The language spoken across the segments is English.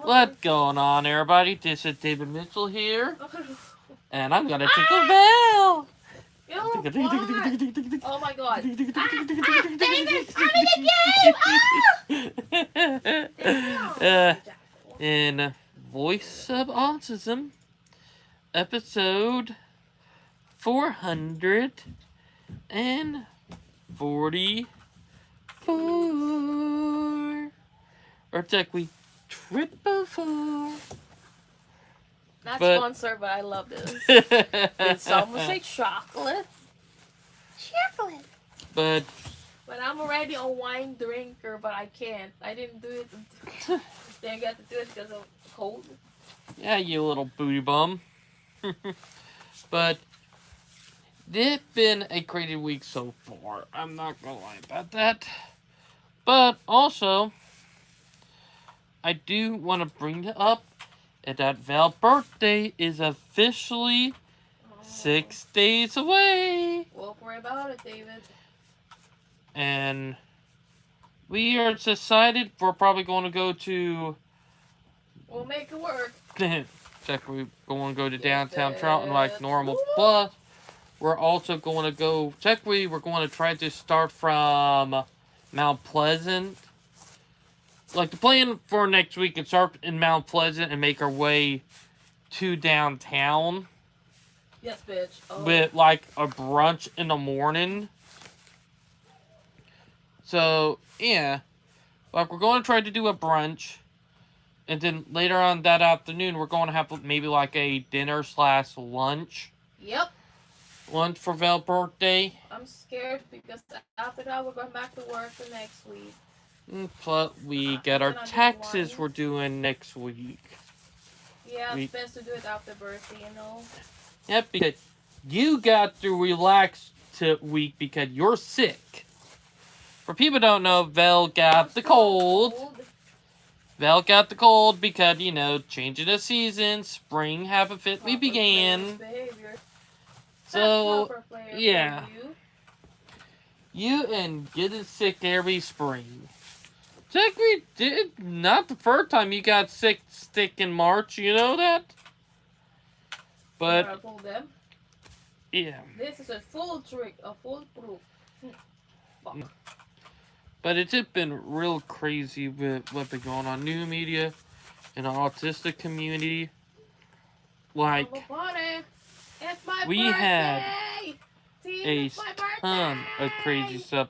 What's going on, everybody? This is David Mitchell here, and I'm gonna tickle Bell. Oh my god. David, In Voice of Autism, episode 444, or technically 444. Not sponsored, but I love this. Did someone say chocolate? Chocolate. But I'm already a wine drinker, but I can't. I didn't do it until then I got to do it because of cold. Yeah, you little booty bum. But it's been a crazy week so far. I'm not gonna lie about that. But also, I do want to bring it up that Val's birthday is officially 6 days away. Well, worry about it, David. And we are decided we're probably going to go to... We'll make it work. Check, we're going to go to downtown Troutman like normal. Plus, we're also going to go... Technically, we're going to try to start from Mount Pleasant. Like, the plan for next week is start in Mount Pleasant and make our way to downtown. Yes, bitch. Oh. With, like, a brunch in the morning. So, yeah. Like, we're going to try to do a brunch. And then later on that afternoon, we're going to have maybe, like, a dinner/lunch. Yep. Lunch for Val's birthday. I'm scared because after that, we're going back to work the next week. Plus, we get our taxes we're doing next week. Yeah, it's best to do it after birthday, you know? Yep, because you got to relax week because you're sick. For people who don't know, Val got the cold. Val got the cold because, you know, changing the season, spring haven't fitly began. So, yeah. You and getting sick every spring. Technically, did not the first time you got sick in March, you know that? But, yeah. This is a full trick, a full proof. Fuck. But it's just been real crazy with what's been going on new media in the autistic community. Like, we had a ton of crazy stuff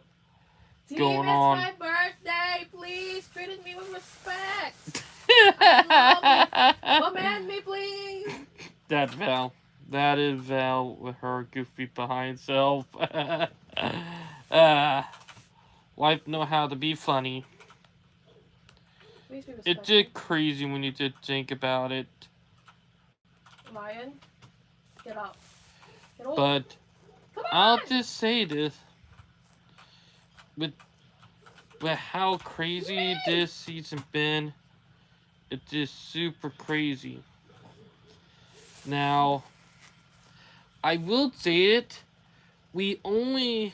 going on. It's my birthday. Please treat me with respect. I love you. Command me, please. That's Val. That is Val with her goofy behind self. Life know how to be funny. It's just crazy when you just think about it. Lion, get up. Get over. But I'll just say this. With how crazy this season been, it's just super crazy. Now, I will say it, we only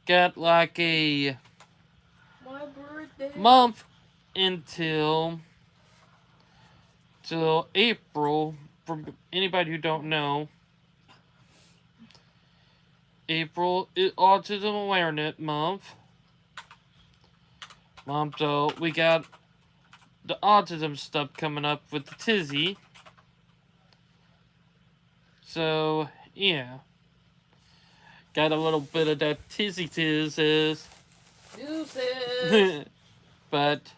got like a month until April. For anybody who don't know, April is Autism Awareness Month. So we got the autism stuff coming up with the tizzy. So, yeah. Got a little bit of that tizzy tizzes. But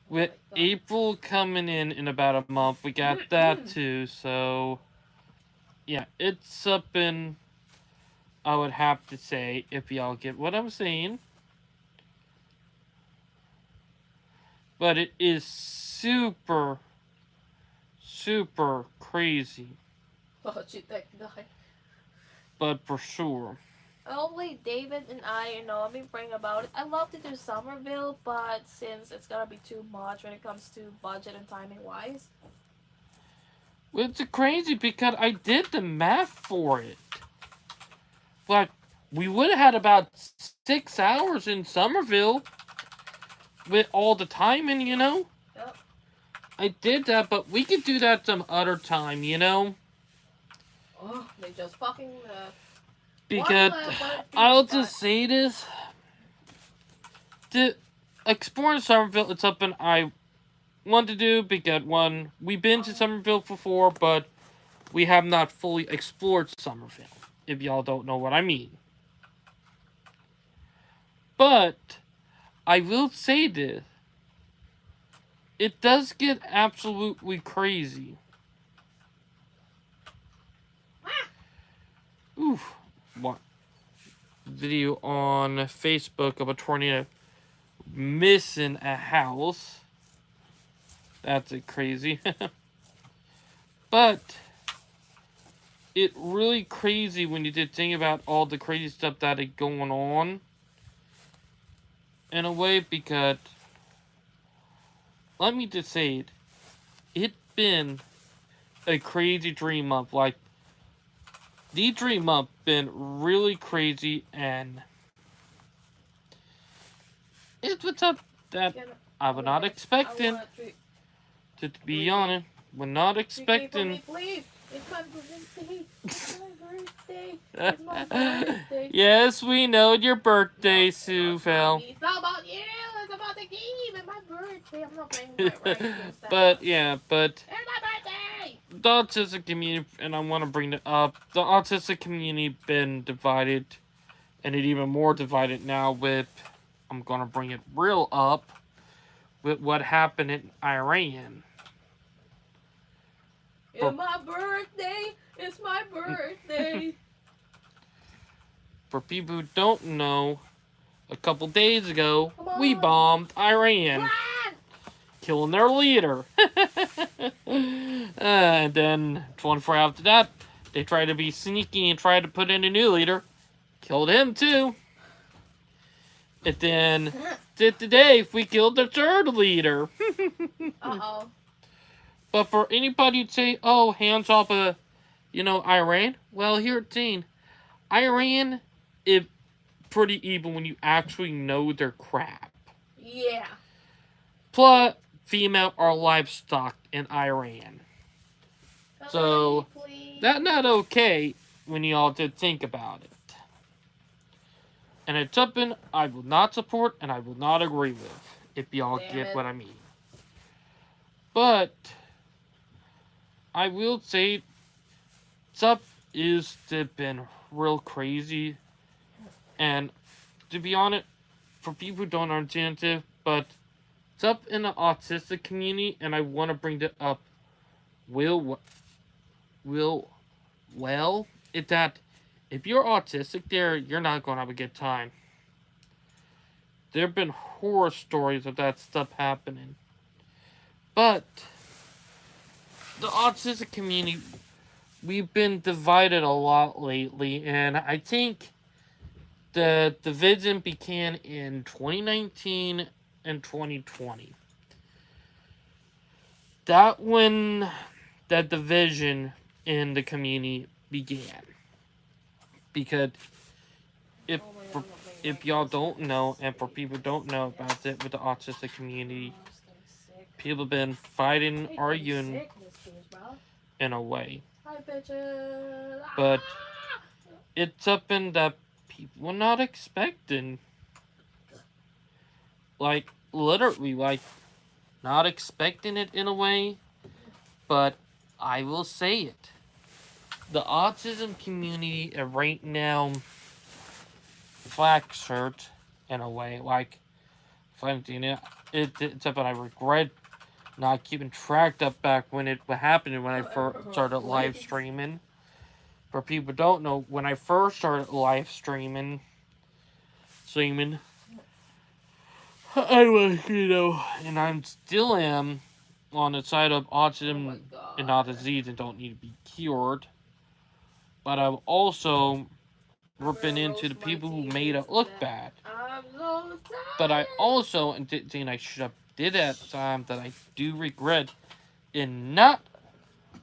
with April coming in about a month, we got that too. So, yeah, it's something I would have to say, if y'all get what I'm saying. But it is super, super crazy. Oh, shit, that guy. But for sure. Only David and I, you know, I've been praying about it. I love to do Somerville, but since it's gonna be too much when it comes to budget and timing wise. It's crazy because I did the math for it. Like, we would have had about 6 hours in Somerville with all the timing, you know? Yep. I did that, but we could do that some other time, you know? Oh, they just fucking Because I'll just say this. The exploring Somerville is something I want to do because, one, we've been to Somerville before, but we have not fully explored Somerville, if y'all don't know what I mean. But I will say this. It does get absolutely crazy. Oof. What? Video on Facebook of a tornado missing a house. That's crazy. But it really crazy when you did think about all the crazy stuff that is going on. In a way, because let me just say it. It's been a crazy dream month. Like, the dream month been really crazy, and it was up that I was not expecting. To be honest, we're not expecting. It's my birthday. It's my birthday. It's my birthday. Yes, we know your birthday, Sue Phil. It's not about you. It's about the game and my birthday. I'm not playing my right. But yeah, but it's my birthday. The autistic community, and I want to bring it up. The autistic community been divided, and it even more divided now with. I'm gonna bring it real up with what happened in Iran. It's my birthday. It's my birthday. For people who don't know, a couple days ago, we bombed Iran, killing their leader. And then 24 hours after that, they tried to be sneaky and tried to put in a new leader. Killed him too. And then today, we killed the third leader. Uh-oh. But for anybody to say, oh, hands off Iran. Well, here's the thing. Iran is pretty evil when you actually know their crap. Yeah. Plus, female are livestock in Iran. So, that's not okay when you all did think about it. And it's something I will not support and I will not agree with, if y'all get what I mean. But I will say stuff is been real crazy. And to be honest, for people who don't understand it, but it's up in the autistic community, and I want to bring it up. It's that if you're autistic there, you're not going to have a good time. There have been horror stories of that stuff happening. But the autistic community, we've been divided a lot lately, and I think the division began in 2019 and 2020. That when that division in the community began. Because if y'all don't know, and for people who don't know about it with the autistic community, people have been fighting, arguing in a way. But it's something that people were not expecting. Like, literally, not expecting it in a way. But I will say it. The autism community right now flag shirt in a way, it's something I regret not keeping track of back when it happened when I first started live streaming. For people who don't know, when I first started live streaming, I was, and I still am on the side of autism and not a disease and don't need to be cured. But I've also ripping into the people who made it look bad. But I also, and I should have did at the time, that I do regret in not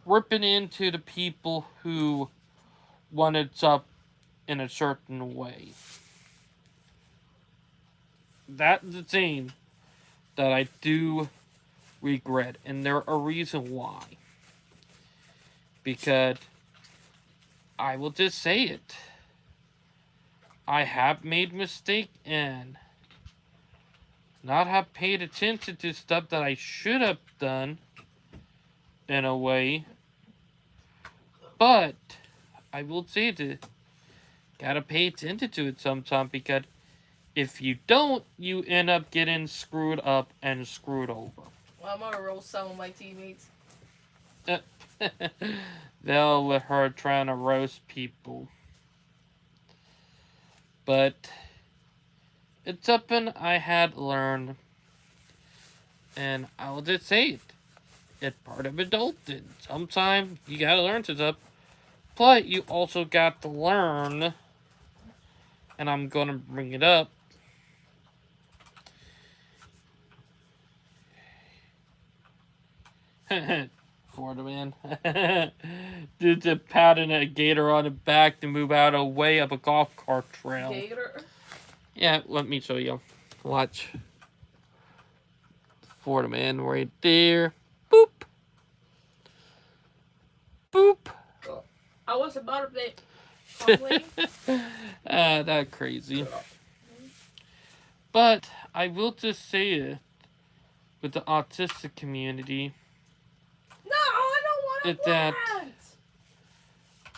ripping into the people who wanted up in a certain way. That's the thing that I do regret, and there a reason why. Because I will just say it. I have made mistake and not have paid attention to stuff that I should have done in a way. But I will say that gotta pay attention to it sometime because if you don't, you end up getting screwed up and screwed over. Well, I'm gonna roast some of my teammates. They'll let her trying to roast people. But it's something I had learned, and I will just say it. It's part of adulthood. Sometimes you gotta learn to stuff, but you also got to learn, and I'm gonna bring it up. For the man. Dude's patting a gator on the back to move out of the way of a golf cart trail. Gator? Yeah, let me show you. Watch. For the man right there. Boop. Boop. I was about to play. That crazy. But I will just say it with the autistic community. No, I don't want to plant.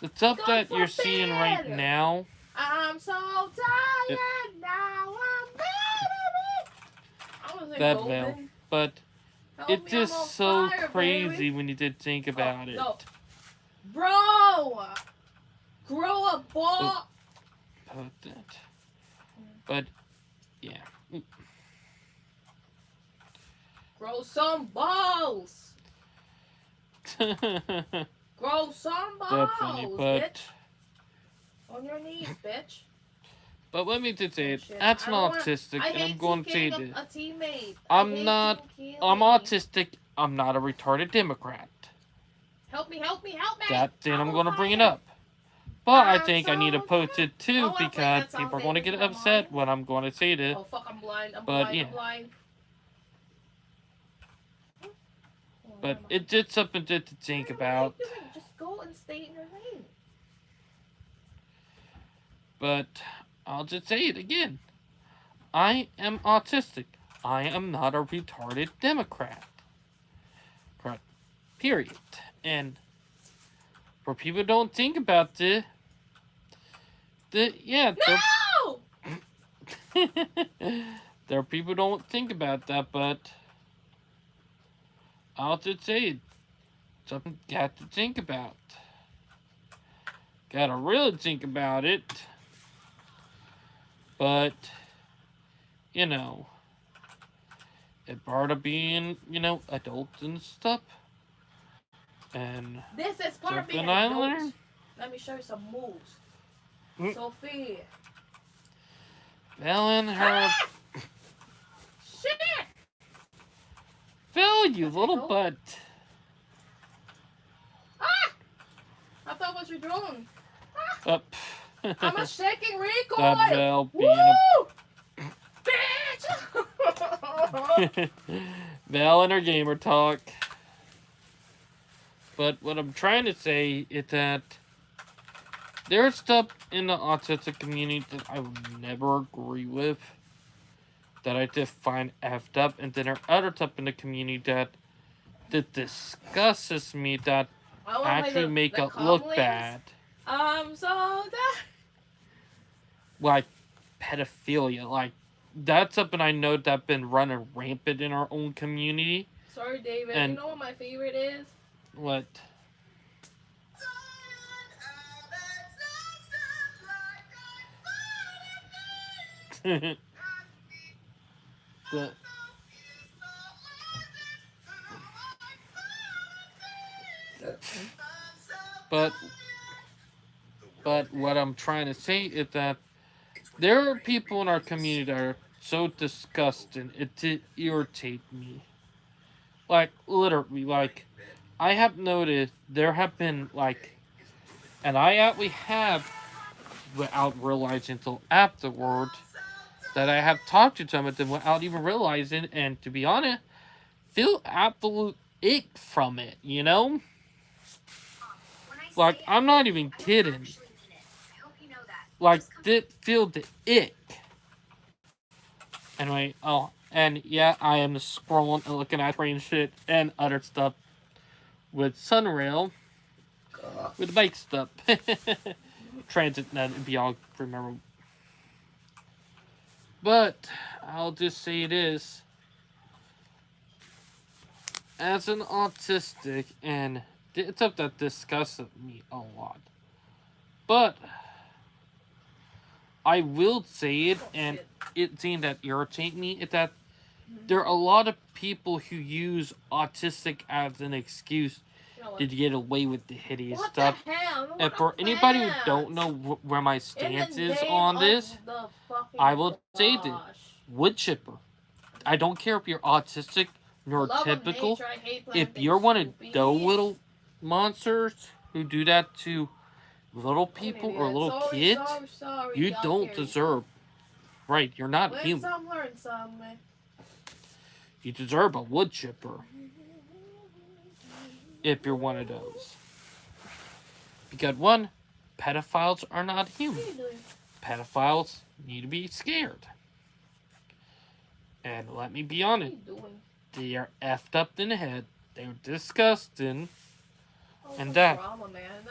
The stuff that you're seeing right now. I'm so tired now. I'm mad at it. That veil. But it's just so crazy baby. when you did think about it. No. Bro! Grow a ball! Put that. But, yeah. Grow some balls! Grow some balls! That's funny, but... Bitch. On your knees, bitch. But let me just say it. That's an autistic, and I'm going to say this. A teammate. I'm autistic. I'm not a retarded Democrat. Help me, help me, help me! That thing I'm going to bring it up. But I think I need to post it too because people are going to get upset when I'm going to say this. Oh fuck, I'm blind. I'm blind. But it's just something to think about. Just go and stay in your lane. But I'll just say it again. I am autistic. I am not a retarded Democrat. Period. And for people who don't think about this, yeah. No! There are people who don't think about that, but I'll just say it. Something got to think about. Gotta really think about it. But, you know, it's part of being, adults and stuff. And this is part of being I learned. Let me show you some moves. Sophie. Fell in her. Shit! Phil, you little butt. Ah! I thought what you're doing. Up. I'm a shaking recoil. That Val being Woo! Bitch! Val and her gamer talk. But what I'm trying to say is that there's stuff in the autistic community that I would never agree with. That I just find effed up. And then there are other stuff in the community that disgusts me that actually make it look bad. So that... Like pedophilia. Like, that's something I know that's been running rampant in our own community. Sorry, David. And you know what my favorite is? What? But what I'm trying to say is that there are people in our community that are so disgusting, it irritates me. Like, literally, like, I have noticed there have been, like, and I actually have, without realizing until afterward, that I have talked to some of them without even realizing, and to be honest, feel absolute ick from it, you know? Like, I'm not even kidding. Like, feel the ick. Anyway, oh, and yeah, I am scrolling and looking at train shit and other stuff with Sunrail, with the bike stuff. Transit, that'd be all remember. But, I'll just say it is. As an autistic, and it's up that disgusts me a lot. But, I will say it, and it seemed that irritate me, is that there are a lot of people who use autistic as an excuse to get away with the hideous What stuff. the hell? And for anybody who don't know where my stance is on this, I will say this. Wood chipper. I don't care if you're autistic nor typical. If you're one of those little monsters who do that to little people or little kids, you don't deserve. Right, you're not human. Some, learn some. You deserve a wood chipper. If you're one of those. Because one, pedophiles are not human. Pedophiles need to be scared. And let me be honest, they are effed up in the head. They're disgusting. And that.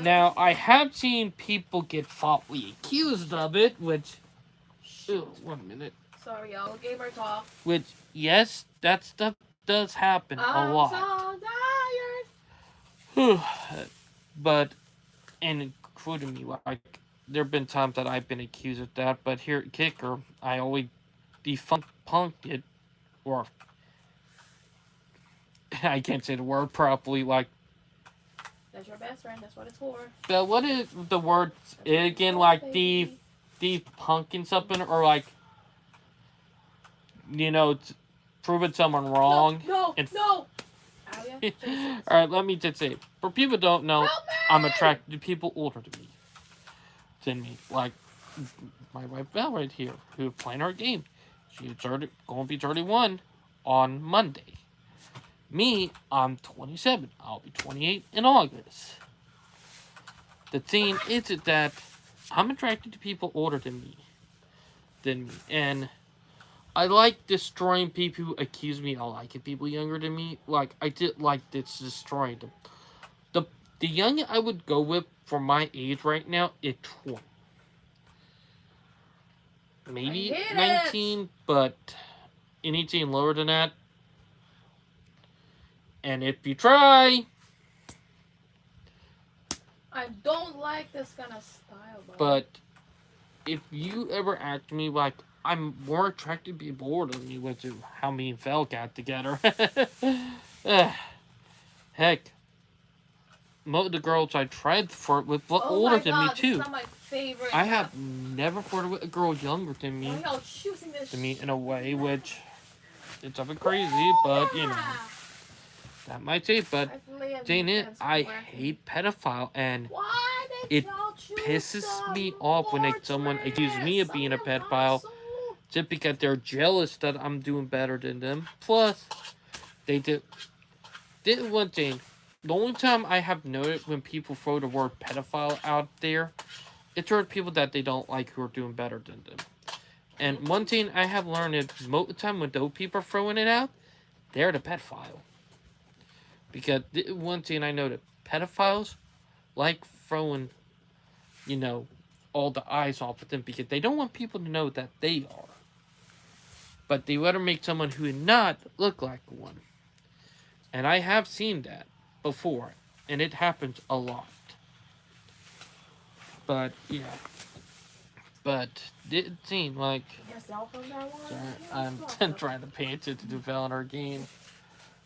Now, I have seen people get falsely accused of it, which. Ew, 1 minute. Sorry, y'all. Gamer talk. Which, yes, that stuff does happen a lot. I'm so tired. But, and including me, like, there have been times that I've been accused of that, but here at Kicker, I always defunked it, or I can't say the word properly, like. That's your best friend, that's what it's for. But what is the word again, like, depunking something, or like, you know, proving someone wrong. No. Alright, let me just say, for people who don't know, I'm attracted to people older than me. Like, my wife Val right here, who's playing our game. She's going to be 31 on Monday. Me, I'm 27. I'll be 28 in August. The thing is that I'm attracted to people older than me. And I like destroying people who accuse me of liking people younger than me. Like, I did like this destroying them. The youngest I would go with for my age right now is 20. Maybe 19, but anything lower than that. And if you try... I don't like this kind of style, though. But if you ever ask me, like, I'm more attracted to people older than me, which is how me and Fel got together. Heck, most of the girls I tried for with older than me, too. This is not my favorite. I have never flirted with a girl younger than me. In a way, which it's a bit crazy, but, you know. That might say, but saying it, I hate pedophile, and it pisses me off when someone accuses me of being a pedophile just because they're jealous that I'm doing better than them. Plus, they did one thing. The only time I have noticed when people throw the word pedophile out there, it's toward people that they don't like who are doing better than them. And one thing I have learned is most of the time when those people are throwing it out, they're the pedophile. Because one thing I know that pedophiles like throwing, you know, all the eyes off of them because they don't want people to know that they are. But they rather make someone who is not look like one. And I have seen that before. And it happens a lot. But, yeah. But it seemed like... I'm trying to pay attention to Val in our game.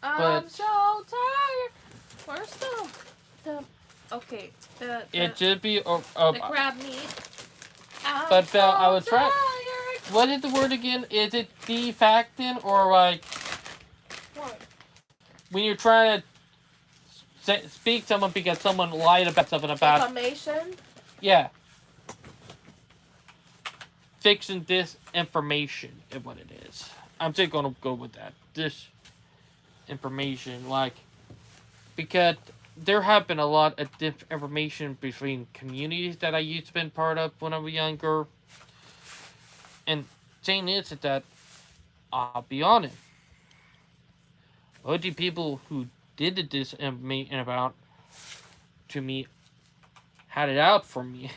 I'm so tired. Where's the okay, it should be the crab meat. But Val, I was trying. What is the word again? Is it defacting or like what? When you're trying to speak to someone because someone lied about something about information? Yeah. Fixing this information is what it is. I'm just gonna go with that. This. disinformation, like, because there have been a lot of disinformation between communities that I used to be part of when I was younger. And saying is that I'll be honest, most of the people who did the disinformation about to me had it out for me.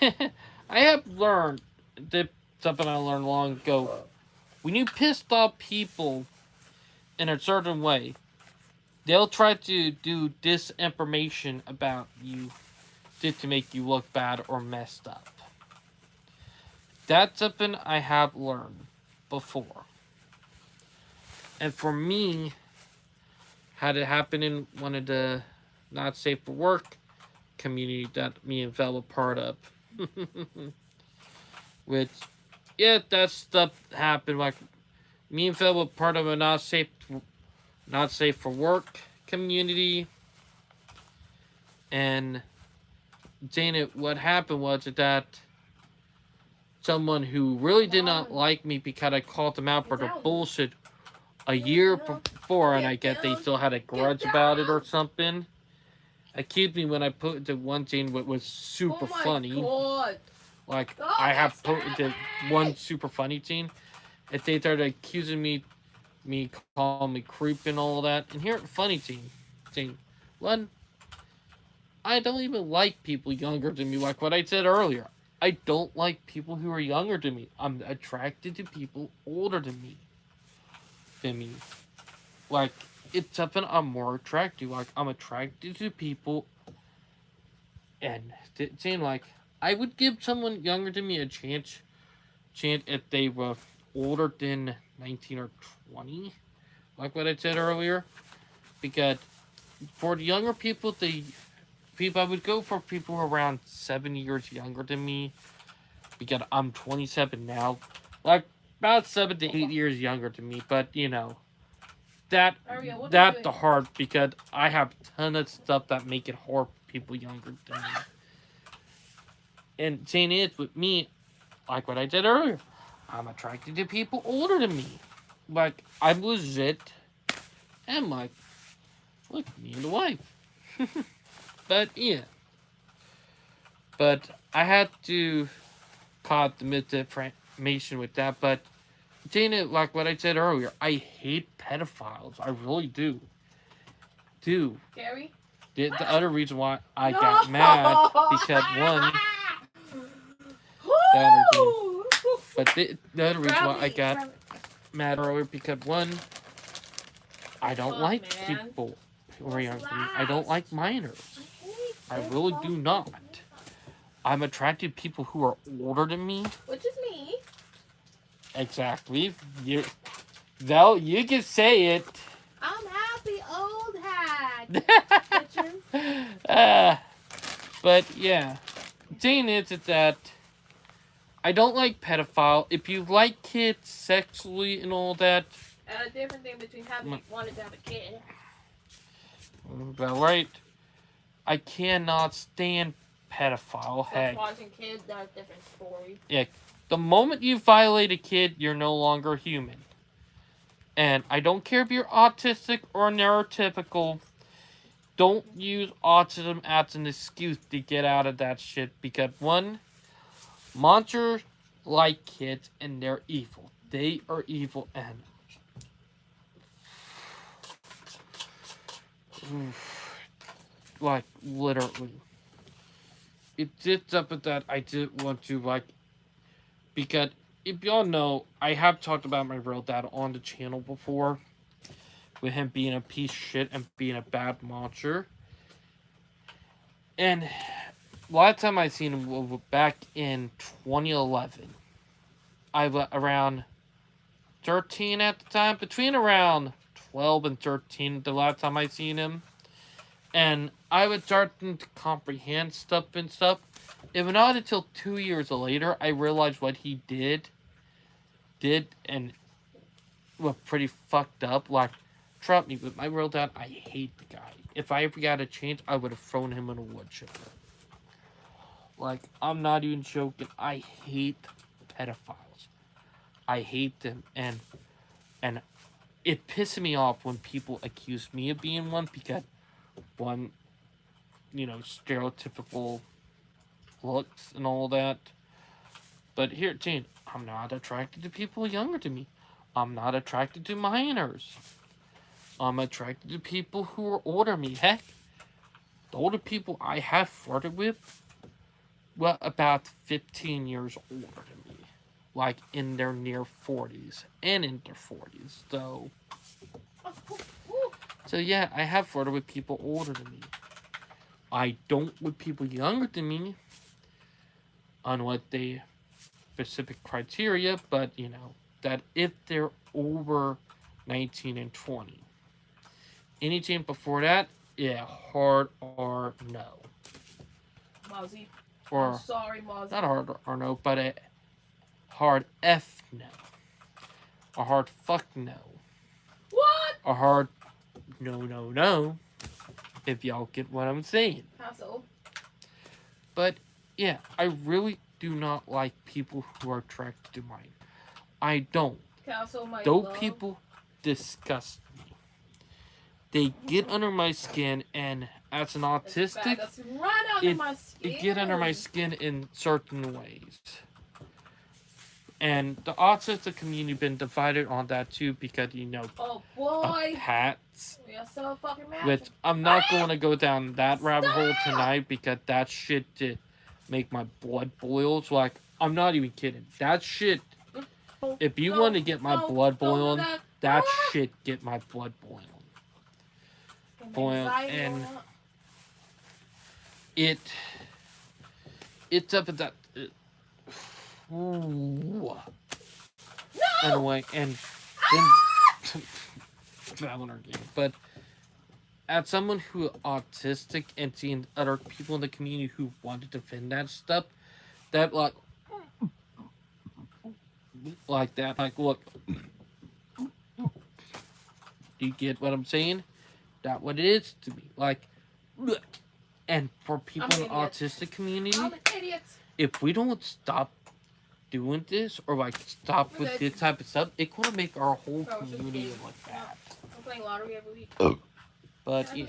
I have learned that something I learned long ago. When you piss off people in a certain way, they'll try to do disinformation about you just to make you look bad or messed up. That's something I have learned before. And for me, had it happened in one of the not safe for work community that me and Val were part of. Which, yeah, that stuff happened. Like, me and Phil were part of a not safe for work community, and Dana, what happened was that someone who really did not like me because I called them out for the bullshit a year before, and I guess they still had a grudge about it or something, accused me when I put the one scene what was super funny. God. Like, I have put the one super funny scene, and they started accusing me calling me creep and all that. And here, funny scene. One, I don't even like people younger than me. Like what I said earlier, I don't like people who are younger than me. I'm attracted to people older than me. Like, it's something I'm more attracted to. Like, I'm attracted to people, and saying like I would give someone younger than me a chance if they were older than 19 or 20, like what I said earlier. Because for the younger people, I would go for people around 7 years younger than me. Because I'm 27 now, like about 7 to 8 years younger than me. But that that's the hard, because I have a ton of stuff that make it hard for people younger than me. And saying is with me, like what I said earlier, I'm attracted to people older than me. Like, I'm legit, and like, look, me and the wife. But yeah, but I had to caught the misinformation with that. But Dana, like what I said earlier, I hate pedophiles. I really do. Gary? The other reason why I got mad, because one, the other thing, but the other reason why I got mad earlier, because one, I don't like people who are younger than me. I don't like minors. I really do not. I'm attracted to people who are older than me. Which is me. Exactly. You can say it. I'm happy old hat. But yeah, the thing is that I don't like pedophile. If you like kids sexually and all that, a different thing between wanting to have a kid. Well, right. I cannot stand pedophile. Heck. Watching kids, that's a different story. Yeah. The moment you violate a kid, you're no longer human. And I don't care if you're autistic or neurotypical. Don't use autism as an excuse to get out of that shit. Because one, monsters like kids and they're evil. They are evil and... like, literally. It's just something that I didn't want to, like... Because, if y'all know, I have talked about my real dad on the channel before. With him being a piece of shit and being a bad monster. And a lot of time I seen him was back in 2011. I was around 13 at the time. Between around 12 and 13 the last time I seen him. And I was starting to comprehend stuff and stuff. It was not until 2 years later I realized what he did and was pretty fucked up. Like, trust me, with my real dad, I hate the guy. If I ever got a chance, I would have thrown him in a wood chipper. Like, I'm not even joking. I hate pedophiles. I hate them. And it pisses me off when people accuse me of being one because one, stereotypical looks and all that. But here, Jane, I'm not attracted to people younger than me. I'm not attracted to minors. I'm attracted to people who are older than me. Heck, the older people I have flirted with were about 15 years older than me. Like in their near 40s and in their 40s. So yeah, I have flirted with people older than me. I don't with people younger than me on what they specific criteria, but that if they're over 19 and 20. Anything before that, yeah, hard or no. Mozzie. Or I'm sorry, Mozzie. not hard or no, but a hard F no. A hard fuck no. What? A hard no. If y'all get what I'm saying. How so? But yeah, I really do not like people who are attracted to mine. I don't. Castle, my Those love. people disgust me. They get under my skin, and as an autistic, That's right under my skin. it get under my skin in certain ways. And the autistic community been divided on that too because oh boy, hats. We are so fucking mad. Which I'm not going to go down that rabbit hole tonight because that shit did make my blood boil. So like, I'm not even kidding. That shit. If you want to get my blood boiling, that shit get my blood boiling. And it's up at that. Ooh. No! Anyway, and then Valor game, but as someone who autistic and seeing other people in the community who want to defend that stuff, that like that, like look, do you get what I'm saying? That what it is to me, like, and for people in the autistic community, if we don't stop doing this or like stop with this type of stuff, it's gonna make our whole community look bad. I'm playing lottery every week. But yeah.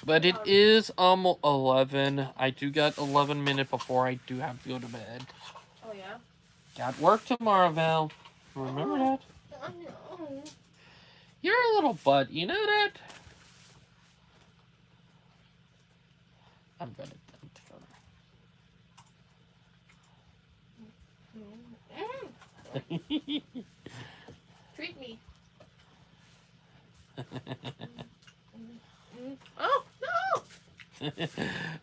But it is 11. I do got 11 minutes before I do have to go to bed. Oh yeah. Got work tomorrow, Val. Remember that? I know. You're a little butt. You know that? I'm gonna Treat me. Oh no!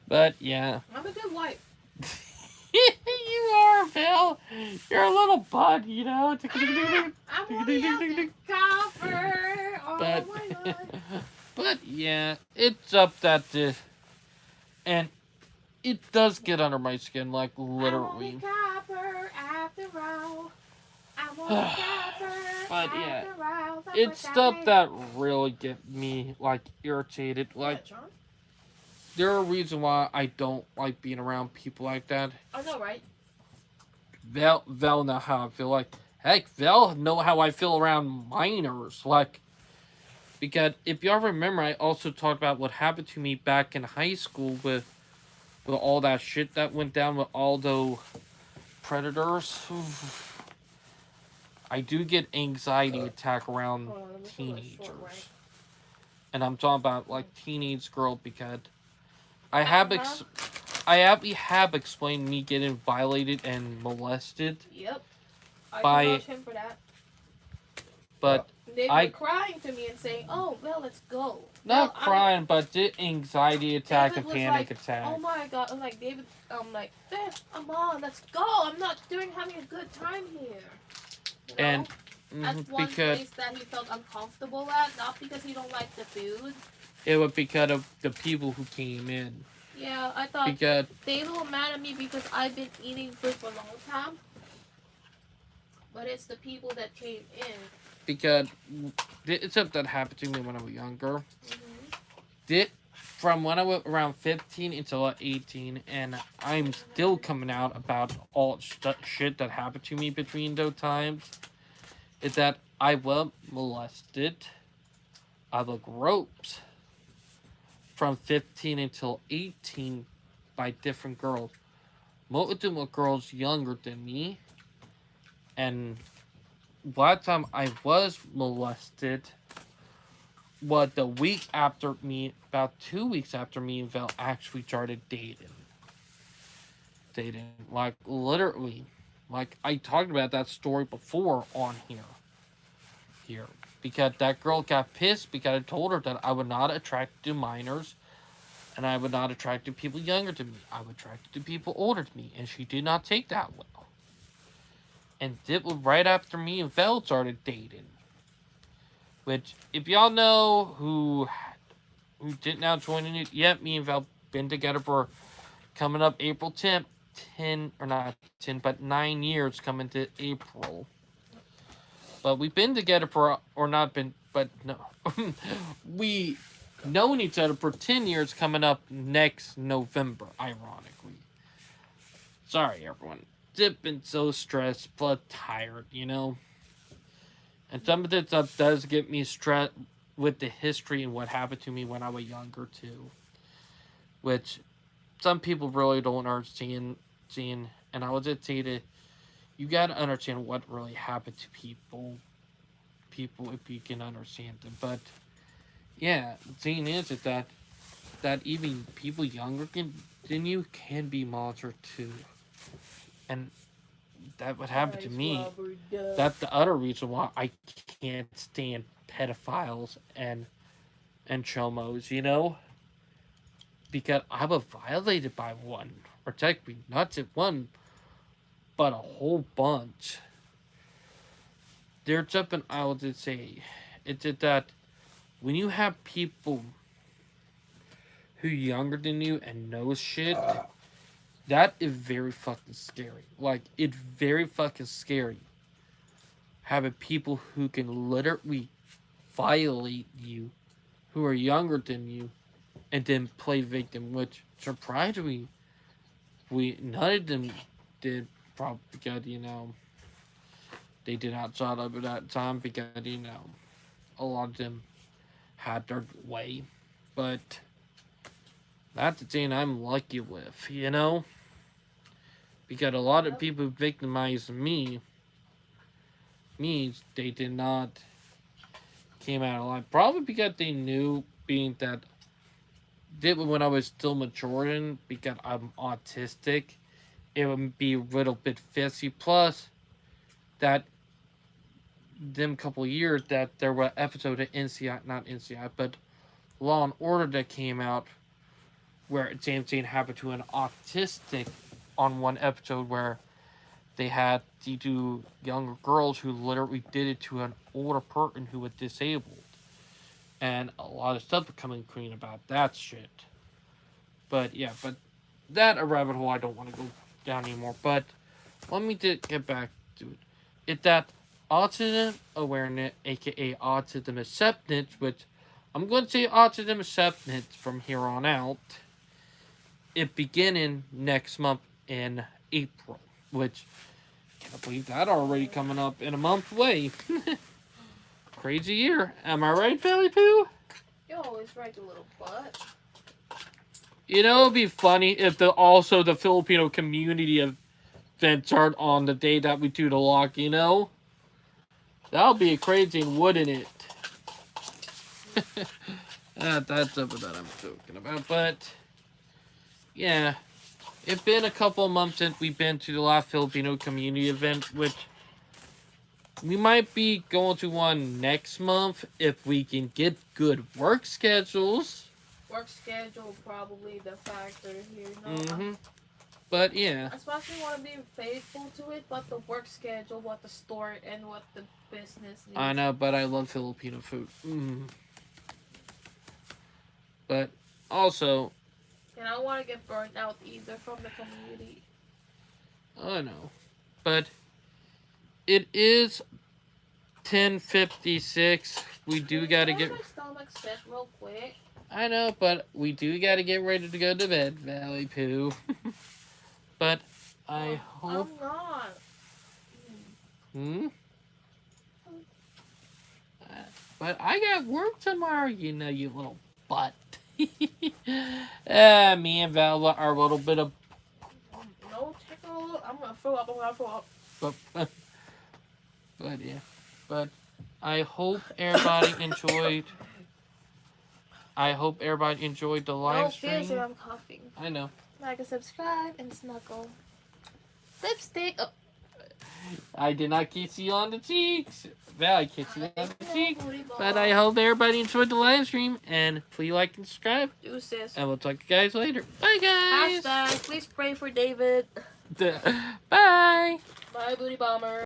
But yeah. I'm a good wife. You are, Phil. You're a little bud, I'm only a copper. Oh but, my god. But yeah, it's up that and it does get under my skin, like literally. I'm only copper after all. I'm only copper but yeah, after all. it's stuff that really get me like irritated. Like there are reasons why I don't like being around people like that. I know, right? Val know how I feel. Like heck, Val know how I feel around minors. Like because if y'all remember, I also talked about what happened to me back in high school with all that shit that went down with all those predators. I do get anxiety attack around teenagers. And I'm talking about like teenage girl because I have explained me getting violated and molested. Yep. I by can vouch him for that. But they were crying to me and saying, "Oh, well, let's go." Not crying, but the anxiety attack and panic attack. Oh my god! I'm like David. I'm like, come on, let's go. I'm not having a good time here. You know? And that's one place that he felt uncomfortable at, not because he don't like the food. It was because of the people who came in. Yeah, I thought they were mad at me because I've been eating food for a long time. But it's the people that came in. Because it's something that happened to me when I was younger. Mm-hmm. From when I was around 15 until 18, and I'm still coming out about all shit that happened to me between those times, is that I was molested. I was groped from 15 until 18 by different girls. Most of them were girls younger than me. And last time I was molested was the week after me, about 2 weeks after me and Val actually started dating. Like, literally. Like, I talked about that story before on here. Because that girl got pissed because I told her that I would not attract to minors and I would not attract to people younger than me. I would attract to people older than me, and she did not take that well. And it was right after me and Vel started dating. Which, if y'all know who didn't now join in it yet, me and Val been together for coming up April 10th, 10 or not 10, but 9 years coming to April. But we've been together for, or not been, but no. We known each other for 10 years coming up next November, ironically. Sorry, everyone. I've been so stressed, but tired, you know? And some of this stuff does get me stressed with the history and what happened to me when I was younger, too. Which some people really don't understand. And I was just saying that you gotta understand what really happened to people if you can understand them. But yeah, the thing is that even people younger than you can be monsters too, and that would happen to me. That's the other reason why I can't stand pedophiles and chomos, you know, because I was violated by one, or technically not just one, but a whole bunch. There's something I will just say. It's just that when you have people who younger than you and knows shit, that is very fucking scary. Like, it's very fucking scary having people who can literally violate you, who are younger than you, and then play victim. Which surprisingly, we none of them did, probably because they did not shut up at that time because a lot of them had their way, but that's the thing I'm lucky with, because a lot of people victimized me, they did not came out alive. Probably because they knew being that did when I was still maturing because I'm autistic, it would be a little bit fishy. Plus, that them couple years that there were episodes of NCI, not NCI, but Law and Order that came out where same thing happened to an autistic on one episode where they had the two younger girls who literally did it to an older person who was disabled. And a lot of stuff becoming clean about that shit. But yeah, but that a rabbit hole I don't want to go down anymore. But let me get back to it. It's that autism awareness, aka autism acceptance, which I'm going to say autism acceptance from here on out. It beginning next month in April, which can't believe that already coming up in a month away. Crazy year. Am I right, Valley Pooh? You're always right, you little butt. You know, it'd be funny if the Filipino community event started on the day that we do the lock, That would be crazy, wouldn't it? That's something that I'm joking about. But, yeah. It's been a couple of months since we've been to the last Filipino community event, which we might be going to one next month if we can get good work schedules. Work schedule probably the factor here. But yeah. I especially want to be faithful to it, but the work schedule, what the store and what the business needs. I know, but I love Filipino food. But also. And I don't want to get burned out either from the community. I know. But it is 10:56. We do gotta get. My stomach set real quick. I know, but we do gotta get ready to go to bed, Valley Pooh. But I hope. I'm not. But I got work tomorrow, you know, you little butt. Me and Val are a little bit of. No, take a little. I'm gonna throw up. I'm gonna throw up. But yeah. But I hope everybody enjoyed. I hope everybody enjoyed the live stream. Seriously, I'm coughing. I know. Like and subscribe and snuggle. Lipstick. Oh. I did not kiss you on the cheeks. Val, I kissed you on the cheeks. But I hope everybody enjoyed the live stream. And please like and subscribe. Deuces. And we'll talk to you guys later. Bye, guys. Hashtag, please pray for David. Bye. Bye, Booty Bomber.